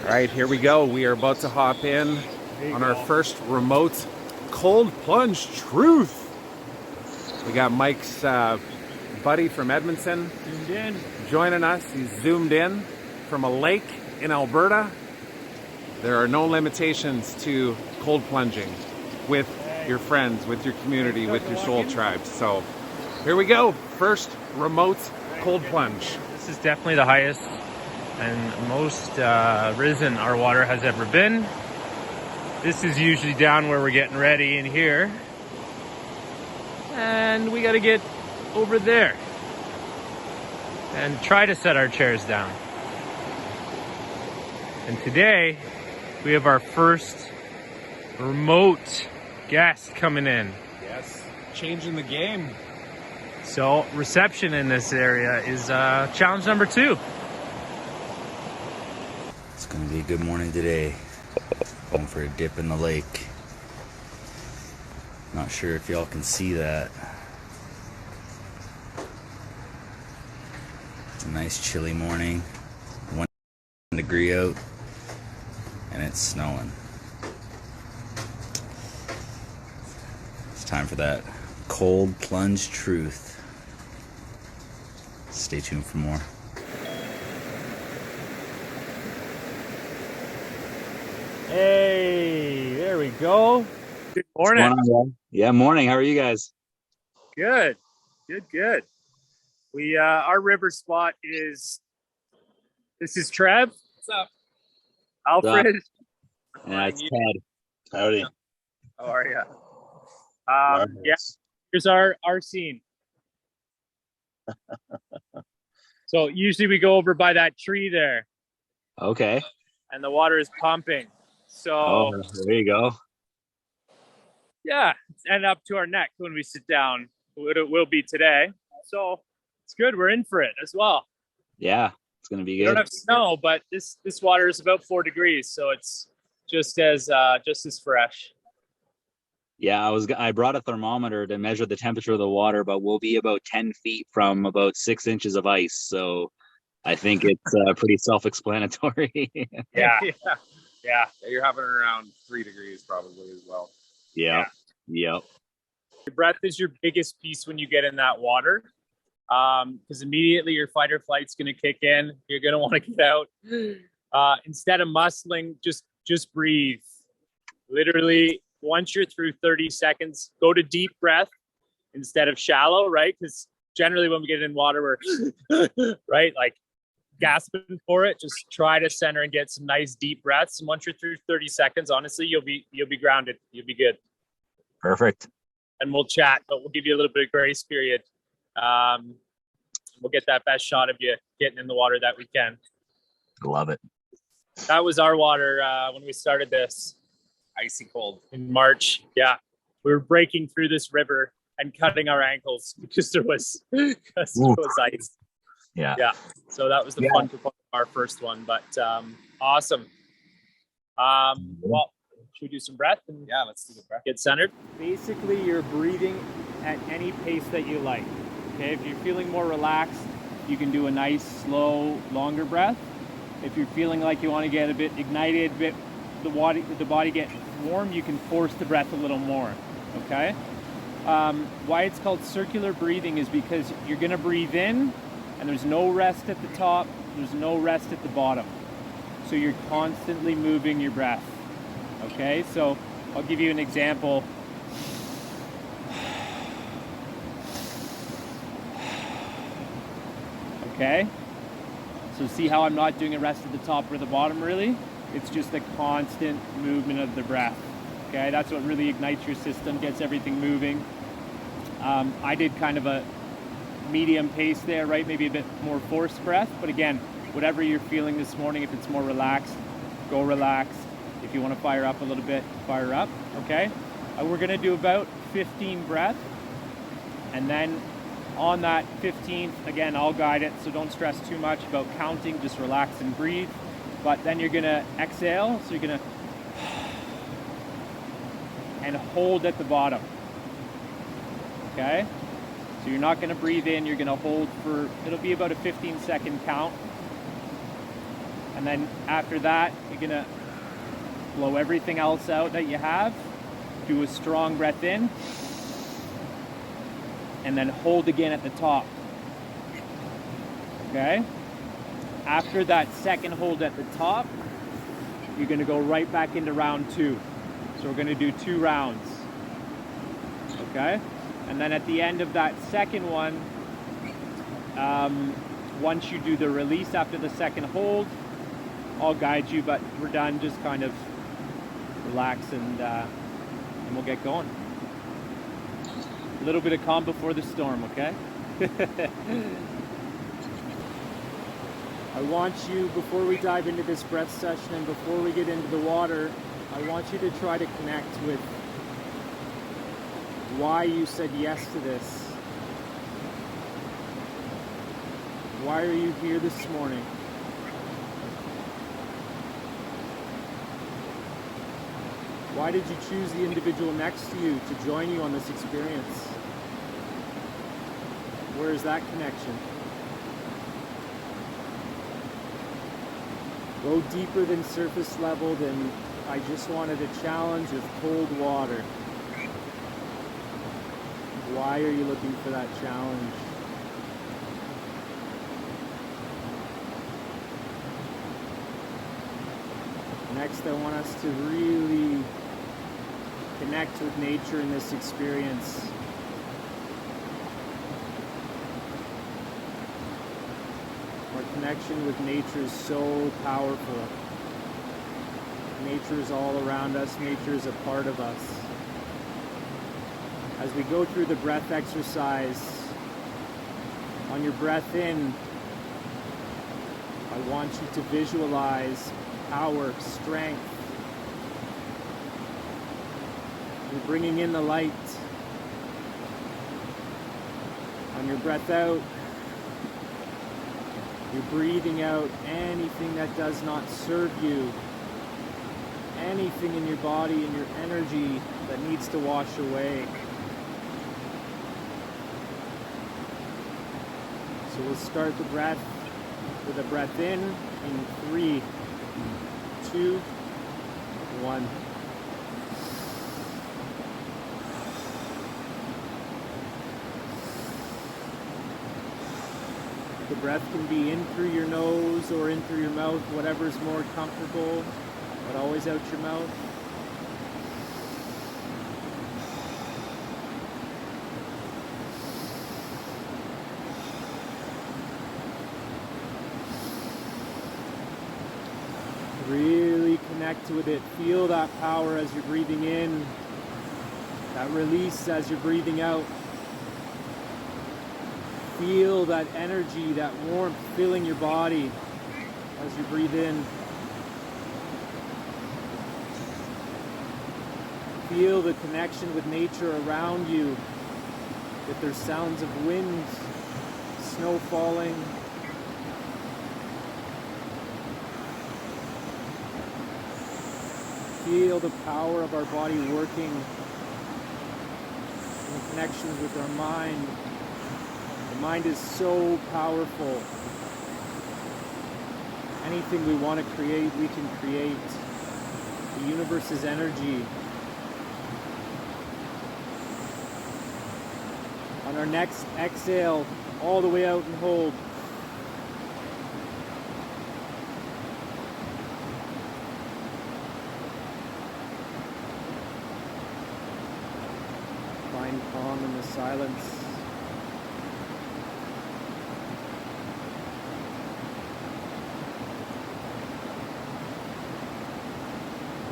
All right, here we go. We are about to hop in on our first remote cold plunge truth. We got Mike's buddy from Edmonton Zoomed in. joining us. He's zoomed in from a lake in Alberta. There are no limitations to cold plunging with your friends, with your community, with your soul tribe. So here we go. First remote cold plunge. This is definitely the highest and most risen our water has ever been. This is usually down where we're getting ready in here. And we got to get over there and try to set our chairs down. And today we have our first remote guest coming in. Yes, changing the game. So reception in this area is challenge number 2. It's gonna be a good morning today. Going for a dip in the lake. Not sure if y'all can see that. It's a nice chilly morning. 1 degree out and it's snowing. It's time for that cold plunge truth. Stay tuned for more. Hey, there we go. Good morning. Yeah, morning. How are you guys? Good. We our river spot is. This is Trev. What's up? Alfred. Yeah, it's Ted. Howdy. How are you? Yeah. Here's our scene. So usually we go over by that tree there, Okay. and the water is pumping. So Oh, there you go. yeah, it's end up to our neck when we sit down. It will be today. So it's good. We're in for it as well. Yeah, it's gonna be We don't good. have snow, but this water is about 4 degrees, so it's just as fresh. Yeah, I brought a thermometer to measure the temperature of the water, but we'll be about 10 feet from about 6 inches of ice. So I think it's pretty self-explanatory. Yeah. Yeah, you're having around 3 degrees probably as well. Yep. Your breath is your biggest piece when you get in that water, because immediately your fight or flight's going to kick in. You're going to want to get out. Instead of muscling, just breathe. Literally, once you're through 30 seconds, go to deep breath instead of shallow, right? Because generally when we get in water, we're right, like gasping for it. Just try to center and get some nice deep breaths. And once you're through 30 seconds, honestly, you'll be grounded. You'll be good. Perfect. And we'll chat, but we'll give you a little bit of grace period. We'll get that best shot of you getting in the water that we can. Love it. That was our water when we started this. Icy cold. In March. Yeah. We were breaking through this river and cutting our ankles because there was ice. Yeah. Yeah. So that was the fun part of our first one, but awesome. Well, should we do some breath? And Yeah, let's do the breath. get centered. Basically, you're breathing at any pace that you like. Okay, if you're feeling more relaxed, you can do a nice, slow, longer breath. If you're feeling like you want to get a bit ignited, the body get warm, you can force the breath a little more. Okay. Why it's called circular breathing is because you're going to breathe in, and there's no rest at the top. There's no rest at the bottom. So you're constantly moving your breath. Okay, so I'll give you an example. Okay, so see how I'm not doing a rest at the top or the bottom really? It's just a constant movement of the breath. Okay, that's what really ignites your system, gets everything moving. I did kind of a medium pace there, right? Maybe a bit more forced breath, but again, whatever you're feeling this morning, if it's more relaxed, go relaxed. If you want to fire up a little bit, fire up, okay? We're gonna do about 15 breaths, and then on that 15th, again, I'll guide it, so don't stress too much about counting, just relax and breathe. But then you're gonna exhale, so you're gonna and hold at the bottom, okay? So you're not gonna breathe in, you're gonna hold for, it'll be about a 15-second count. And then after that, you're gonna blow everything else out that you have. Do a strong breath in. And then hold again at the top. Okay? After that second hold at the top, you're gonna go right back into round 2. So we're gonna do 2 rounds. Okay? And then at the end of that second one, once you do the release after the second hold, I'll guide you, but we're done. Just kind of relax and we'll get going. A little bit of calm before the storm, okay? I want you, before we dive into this breath session and before we get into the water, I want you to try to connect with why you said yes to this. Why are you here this morning? Why did you choose the individual next to you to join you on this experience? Where is that connection? Go deeper than surface level, than I just wanted a challenge with cold water. Why are you looking for that challenge? Next, I want us to really connect with nature in this experience. Our connection with nature is so powerful. Nature is all around us. Nature is a part of us. As we go through the breath exercise, on your breath in, I want you to visualize power, strength. You're bringing in the light. On your breath out, you're breathing out anything that does not serve you, anything in your body and your energy that needs to wash away. So we'll start the breath with a breath in 3, 2, 1. The breath can be in through your nose or in through your mouth, whatever's more comfortable, but always out your mouth. Really connect with it. Feel that power as you're breathing in, that release as you're breathing out. Feel that energy, that warmth filling your body as you breathe in. Feel the connection with nature around you, that there's sounds of wind, snow falling. Feel the power of our body working in the connection with our mind. The mind is so powerful. Anything we want to create, we can create. The universe is energy. On our next exhale, all the way out and hold. Find calm in the silence.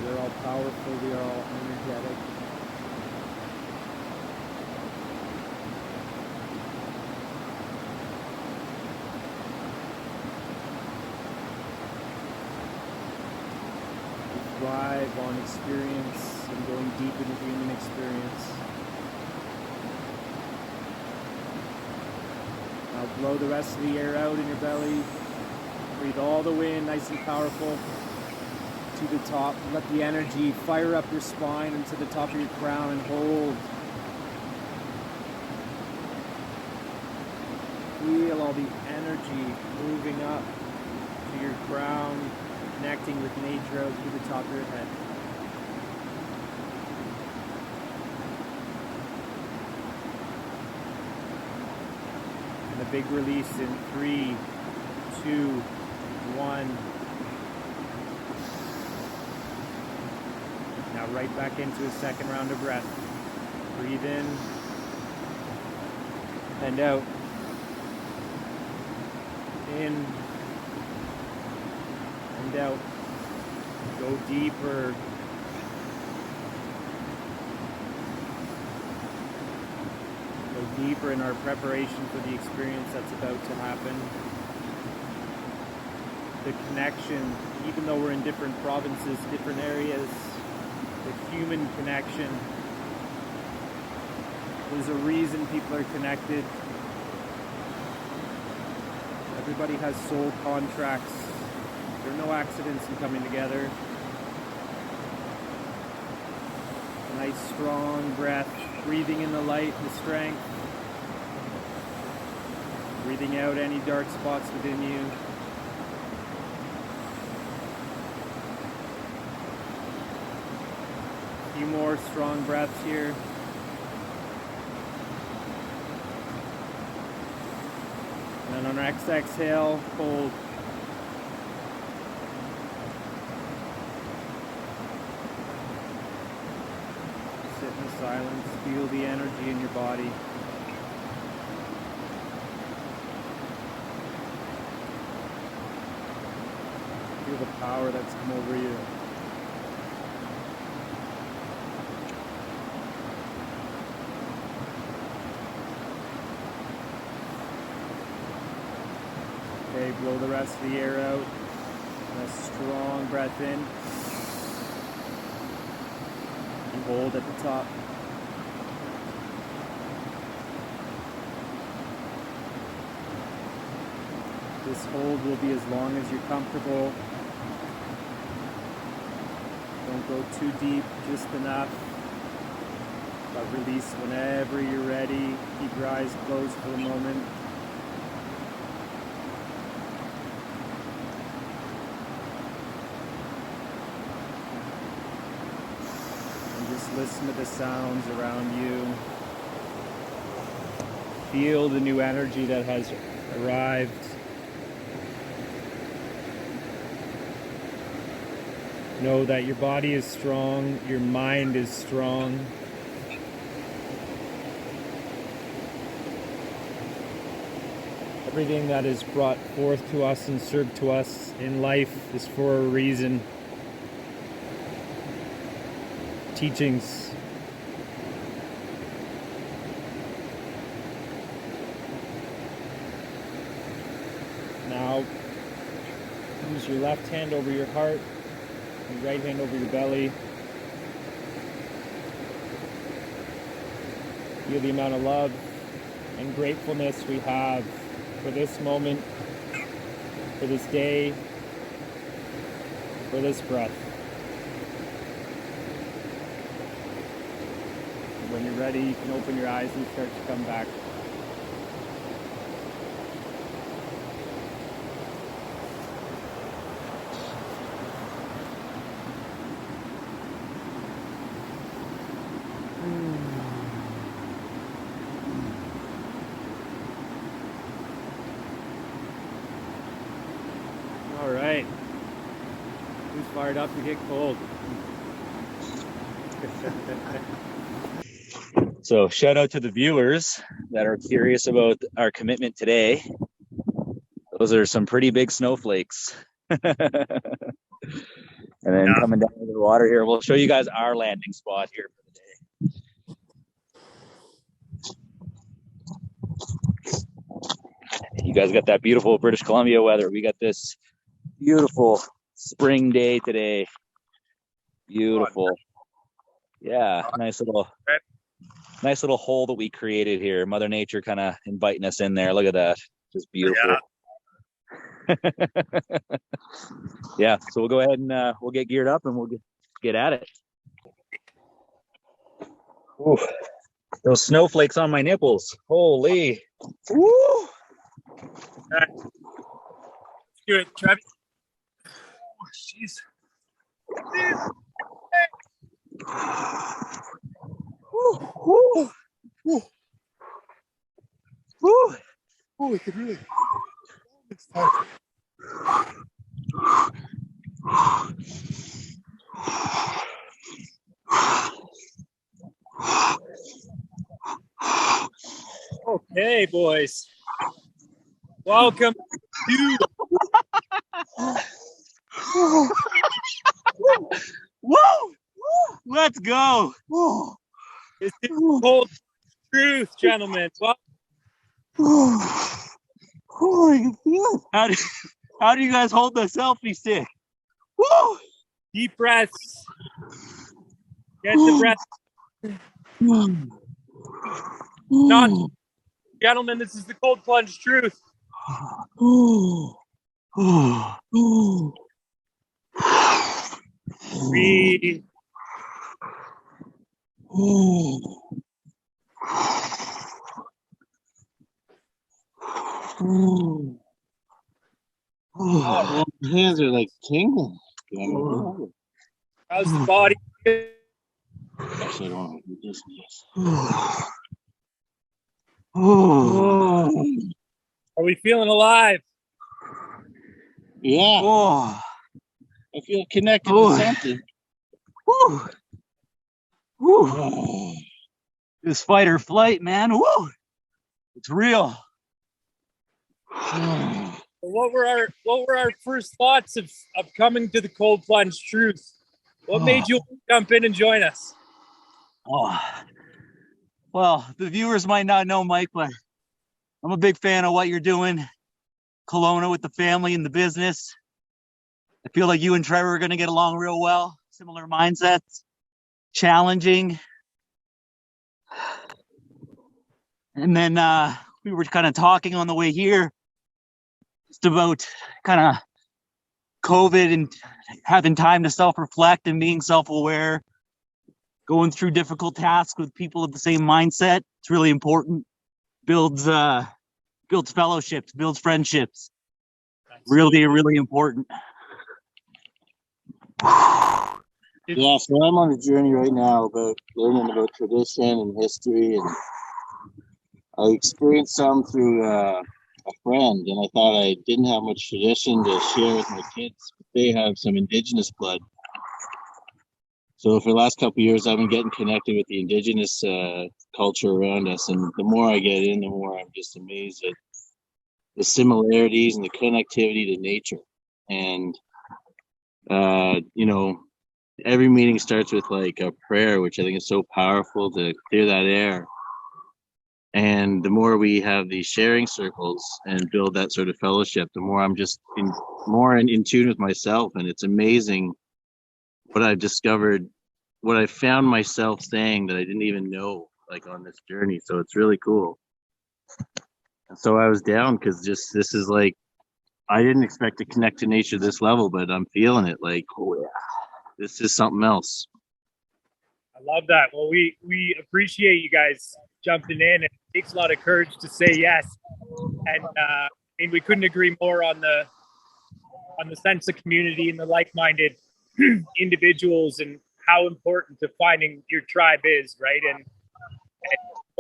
We are all powerful, we are all energetic. We thrive on experience and going deep into human experience. Now blow the rest of the air out in your belly. Breathe all the way in, nice and powerful, to the top. Let the energy fire up your spine and to the top of your crown and hold. Feel all the energy moving up to your crown. connecting with nature out through the top of your head. And a big release in 3, 2, 1. Now right back into a second round of breath. Breathe in and out. In and out. Go deeper. Go deeper in our preparation for the experience that's about to happen. The connection, even though we're in different provinces, different areas, the human connection. There's a reason people are connected. Everybody has soul contracts. There are no accidents in coming together. A nice strong breath, breathing in the light, the strength. Breathing out any dark spots within you. A few more strong breaths here. And on our next exhale, hold. Sit in the silence, feel the energy in your body. Feel the power that's come over you. Okay, blow the rest of the air out. And a strong breath in. And hold at the top. This hold will be as long as you're comfortable. Don't go too deep, just enough. But release whenever you're ready. Keep your eyes closed for the moment. Listen to the sounds around you. Feel the new energy that has arrived. Know that your body is strong, your mind is strong. Everything that is brought forth to us and served to us in life is for a reason. Teachings. Now, use your left hand over your heart, your right hand over your belly. Feel the amount of love and gratefulness we have for this moment, for this day, for this breath. When you're ready, you can open your eyes and start to come back. All right. Who's fired up to get cold? So shout out to the viewers that are curious about our commitment today. Those are some pretty big snowflakes. And then coming down to the water here, we'll show you guys our landing spot here for the day. You guys got that beautiful British Columbia weather. We got this beautiful spring day today. Beautiful. Yeah, nice little hole that we created here. Mother Nature kind of inviting us in there. Look at that. Just beautiful. Yeah. Yeah, so we'll go ahead and we'll get geared up and we'll get at it. Ooh, those snowflakes on my nipples. Holy. Woo! Let's do it, Travis. jeez. We could really this time. Okay, boys. Welcome to Woo! Let's go. this is Cold Truth, gentlemen. Well, How do you guys hold the selfie stick? Woo! deep breaths. Get the breath. Not, gentlemen, this is the Cold Plunge Truth. We My hands are like tingling. how's the body? Actually, I don't want to do this. Are we feeling alive? Yeah, Oh, I feel connected to something. this fight or flight, man. Woo! It's real. What were our first thoughts of coming to the Cold Plunge Truth? What made you jump in and join us? Oh, well, the viewers might not know, Mike, but I'm a big fan of what you're doing. Kelowna with the family and the business. I feel like you and Trevor are going to get along real well. Similar mindsets, challenging. And then we were kind of talking on the way here just about kind of COVID and having time to self-reflect and being self-aware, going through difficult tasks with people of the same mindset. It's really important. Builds fellowships, builds friendships. Really important. Yeah, so I'm on a journey right now about learning about tradition and history, and I experienced some through a friend, and I thought I didn't have much tradition to share with my kids, but they have some Indigenous blood. So for the last couple of years, I've been getting connected with the Indigenous culture around us, and the more I get in, the more I'm just amazed at the similarities and the connectivity to nature. And every meeting starts with like a prayer, which I think is so powerful to clear that air. And the more we have these sharing circles and build that sort of fellowship, the more I'm just more in tune with myself. And it's amazing what I've discovered, what I found myself saying that I didn't even know, like on this journey. So it's really cool. And so I was down because just this is like, I didn't expect to connect to nature this level, but I'm feeling it like, oh yeah, this is something else. I love that. Well, we appreciate you guys jumping in. It takes a lot of courage to say yes, and we couldn't agree more on the sense of community and the like-minded individuals and how important to finding your tribe is, right? And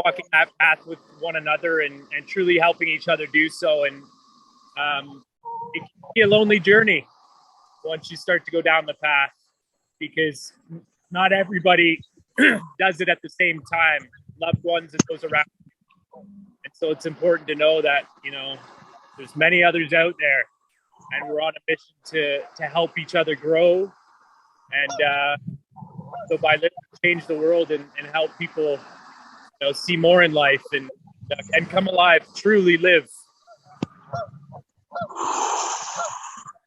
walking that path with one another and truly helping each other do so. And it can be a lonely journey once you start to go down the path, because not everybody does it at the same time, loved ones and those around. And so it's important to know that, there's many others out there, and we're on a mission to help each other grow. And so by living, change the world and help people, see more in life and come alive, truly live.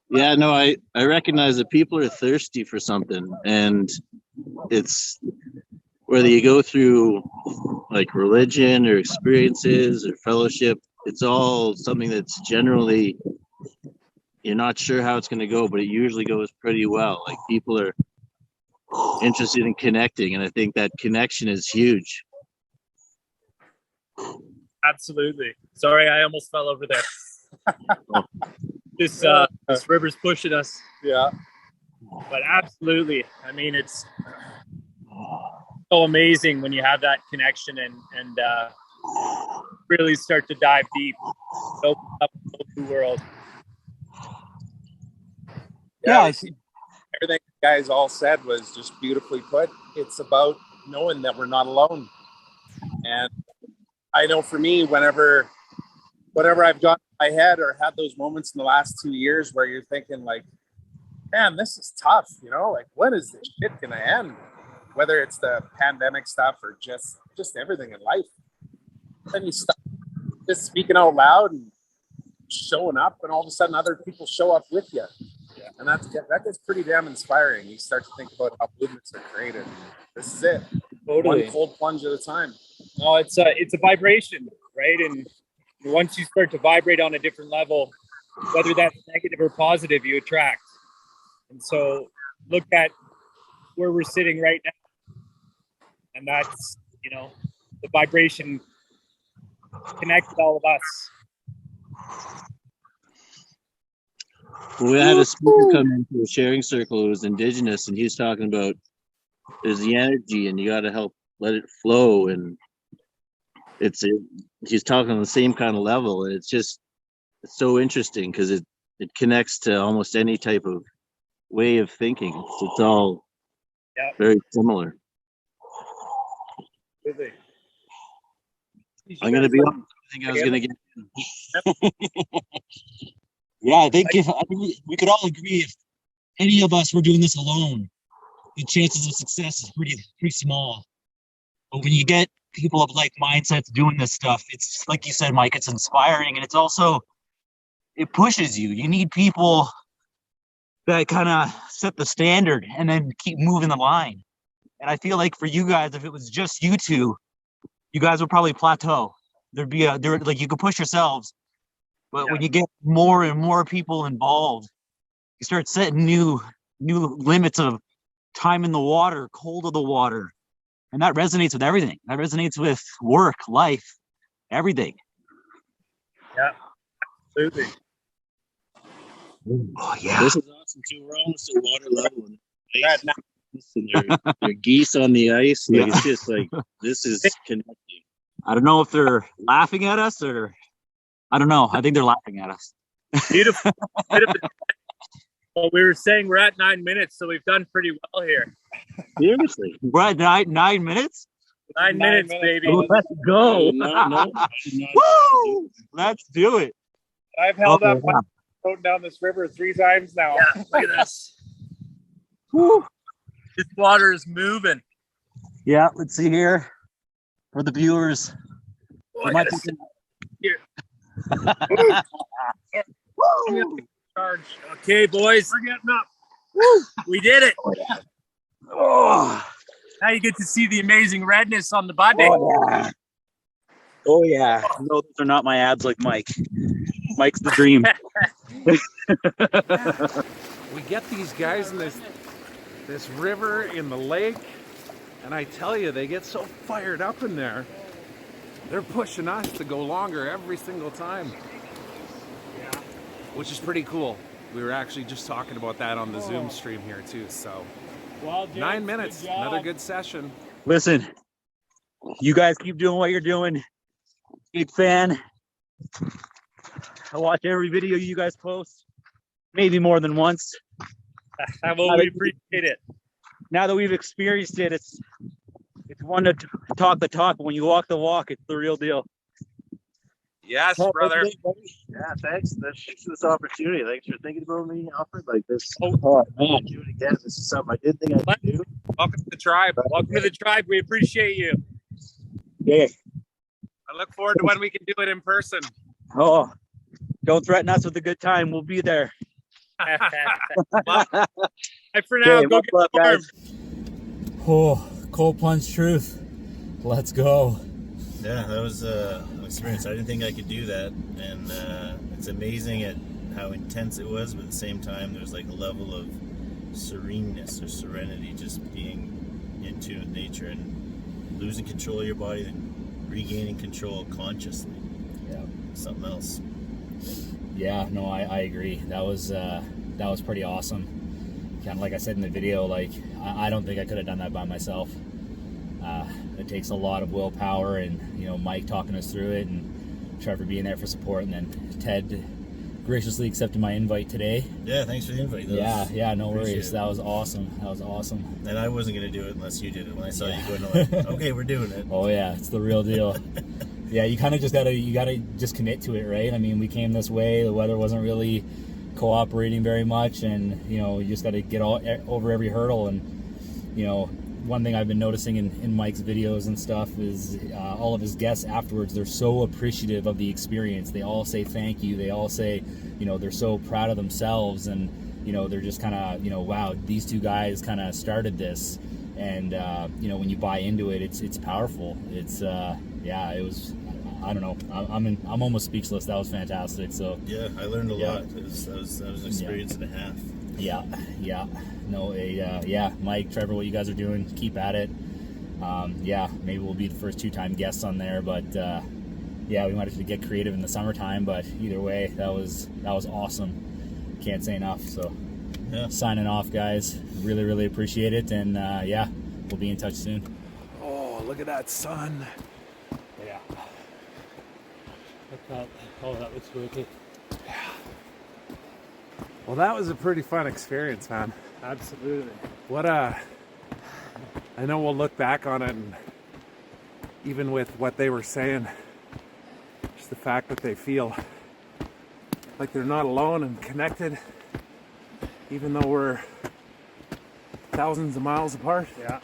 Yeah, no, I recognize that people are thirsty for something, and it's whether you go through like religion or experiences or fellowship, it's all something that's generally, you're not sure how it's going to go, but it usually goes pretty well. Like people are interested in connecting, and I think that connection is huge. Absolutely. Sorry, I almost fell over there. This river's pushing us. Yeah. But absolutely, I mean, it's so amazing when you have that connection and really start to dive deep, open up a whole new world. Yeah, everything you guys all said was just beautifully put. It's about knowing that we're not alone. And I know for me, whatever I've got in my head or had those moments in the last 2 years where you're thinking like, man, this is tough, you know, like when is this shit gonna end? Whether it's the pandemic stuff or just everything in life. Then you start just speaking out loud and showing up, and all of a sudden other people show up with you. Yeah. And that gets pretty damn inspiring. You start to think about how movements are created. This is it. Totally. One cold plunge at a time. No, it's a vibration, right? And once you start to vibrate on a different level, whether that's negative or positive, you attract. And so look at where we're sitting right now. And that's, you know, the vibration connected all of us. We had a speaker come into a sharing circle who was Indigenous, and he was talking about there's the energy and you got to help let it flow. And he's talking on the same kind of level. And it's so interesting because it connects to almost any type of way of thinking. It's all very similar. I'm going to be honest. I think I was going to get. Yeah, I think we could all agree if any of us were doing this alone, the chances of success is pretty small. But when you get people of like mindsets doing this stuff, it's like you said, Mike, it's inspiring, and it's also, it pushes you. You need people that kind of set the standard and then keep moving the line. And I feel like for you guys, if it was just you two, you guys would probably plateau. Like you could push yourselves, but when you get more and more people involved, you start setting new limits of time in the water, cold of the water. And that resonates with everything. That resonates with work, life, everything. Yeah, absolutely. Oh, yeah. This is awesome too. We're almost at water level. And they're geese on the ice. Like it's just like this is connecting. I don't know if they're laughing at us or I don't know. I think they're laughing at us. Beautiful. Well, we were saying we're at 9 minutes, so we've done pretty well here. Seriously. We're at 9 minutes? 9 minutes, baby. Oh, let's go. No. Woo! Let's do it. I've held up my boat down this river 3 times now. Yeah, look at this. Woo. This water is moving. Yeah, let's see here. For the viewers. Here. Woo! Charge. Okay, boys. We're getting up. Woo! We did it. Oh, now you get to see the amazing redness on the body. Oh yeah. No, those are not my abs like Mike. Mike's the dream. We get these guys in this river in the lake, and I tell you, they get so fired up in there. They're pushing us to go longer every single time. Yeah. Which is pretty cool. We were actually just talking about that on the Zoom stream here too. So well, James, 9 minutes, another good session. Listen, you guys keep doing what you're doing. Big fan. I watch every video you guys post, maybe more than once. Well, we appreciate it. Now that we've experienced it, it's one to talk the talk, but when you walk the walk, it's the real deal. Yes, brother. Yeah, thanks. Thanks for this opportunity. Thanks for thinking about me, Alfred. Like this. Man. Do it again. This is something I didn't think I could do. Welcome to the tribe. Welcome to the tribe. We appreciate you. Yeah. I look forward to when we can do it in person. Oh, don't threaten us with a good time. We'll be there. Bye for now. Okay, Go get luck, warm. guys. Oh, cold plunge truth. Let's go. Yeah, that was an experience. I didn't think I could do that, and it's amazing at how intense it was, but at the same time there's like a level of sereneness or serenity, just being in tune with nature and losing control of your body and regaining control consciously. Yeah, something else. Yeah, no, I agree. That was pretty awesome. kind of like I said in the video, like I don't think I could have done that by myself. It takes a lot of willpower, and you know, Mike talking us through it, and Trevor being there for support, and then Ted graciously accepted my invite today. Yeah, thanks for the invite. Yeah, no Appreciate worries. it. That was awesome. And I wasn't going to do it unless you did it. When I saw you going, like, okay, we're doing it. Oh yeah, it's the real deal. Yeah, you kind of just gotta just commit to it, right? I mean, we came this way, the weather wasn't really cooperating very much, and you know, you just got to get over every hurdle. And you know, one thing I've been noticing in Mike's videos and stuff is all of his guests afterwards, they're so appreciative of the experience. They all say thank you. They all say, you know, they're so proud of themselves, and you know, they're just kind of, you know, wow, these two guys kind of started this. And you know, when you buy into it, it's powerful. It's yeah, it was, I don't know, I'm almost speechless. That was fantastic. So yeah, I learned a lot. That was an experience and a half. Yeah. No, yeah, Mike, Trevor, what you guys are doing, keep at it. Yeah, maybe we'll be the first 2-time guests on there, but yeah, we might have to get creative in the summertime. But either way, that was awesome. Can't say enough. So Yeah. signing off, guys. Really appreciate it, and yeah, we'll be in touch soon. Oh, look at that sun. Yeah. Oh, that looks wicked. Well, that was a pretty fun experience, man. Absolutely. I know we'll look back on it, and even with what they were saying, just the fact that they feel like they're not alone and connected, even though we're thousands of miles apart. Yeah.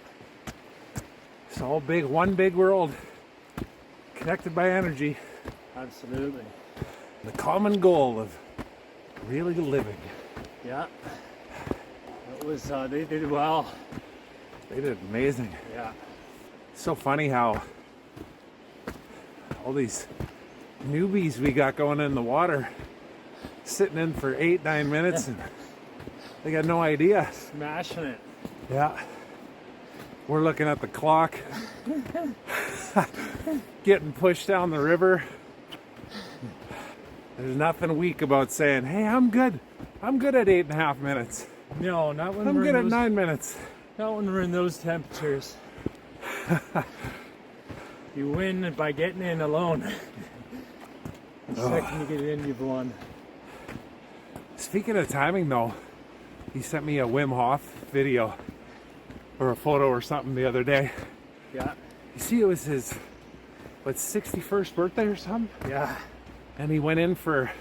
It's all one big world, connected by energy. Absolutely. The common goal of really living. Yeah. It was, they did well. They did amazing. Yeah. It's so funny how all these newbies we got going in the water, sitting in for 8-9 minutes, and they got no idea. Smashing it. Yeah. We're looking at the clock, getting pushed down the river. There's nothing weak about saying, hey, I'm good at 8.5 minutes. No, not when I'm we're good in at those, 9 minutes. Not when we're in those temperatures. You win by getting in alone. The second you get in, you've won. Speaking of timing, though, he sent me a Wim Hof video or a photo or something the other day. Yeah. You see, it was his 61st birthday or something, Yeah. and he went in for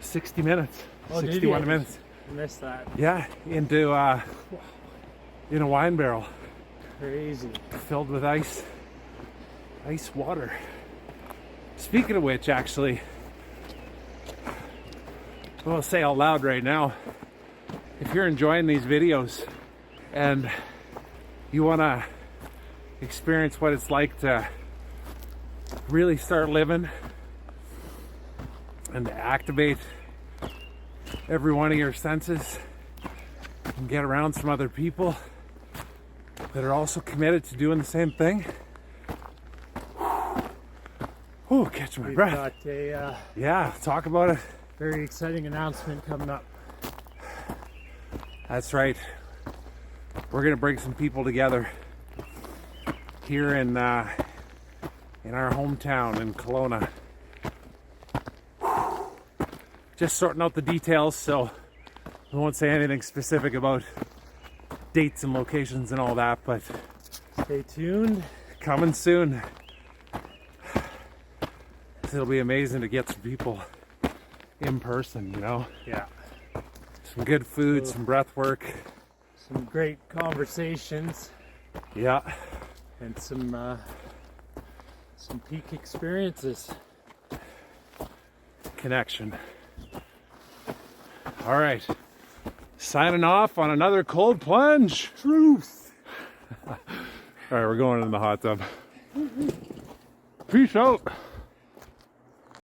60 minutes, Oh, did he? 61 minutes. I missed that. Yeah, into in a wine barrel Crazy. filled with ice water. Speaking of which, actually, we'll say out loud right now, if you're enjoying these videos and you want to experience what it's like to really start living and to activate every one of your senses and get around some other people that are also committed to doing the same thing. Oh, catch my We've breath. got a Yeah, talk about it. very exciting announcement coming up. That's right. We're gonna bring some people together here in our hometown in Kelowna. Just sorting out the details, so I won't say anything specific about dates and locations and all that, but Stay tuned. coming soon. It'll be amazing to get some people in person, you know? Yeah. Some good food, some breath work. Some great conversations Yeah. and some peak experiences. Connection. All right. Signing off on another cold plunge. Truth. All right, we're going in the hot tub. Peace out.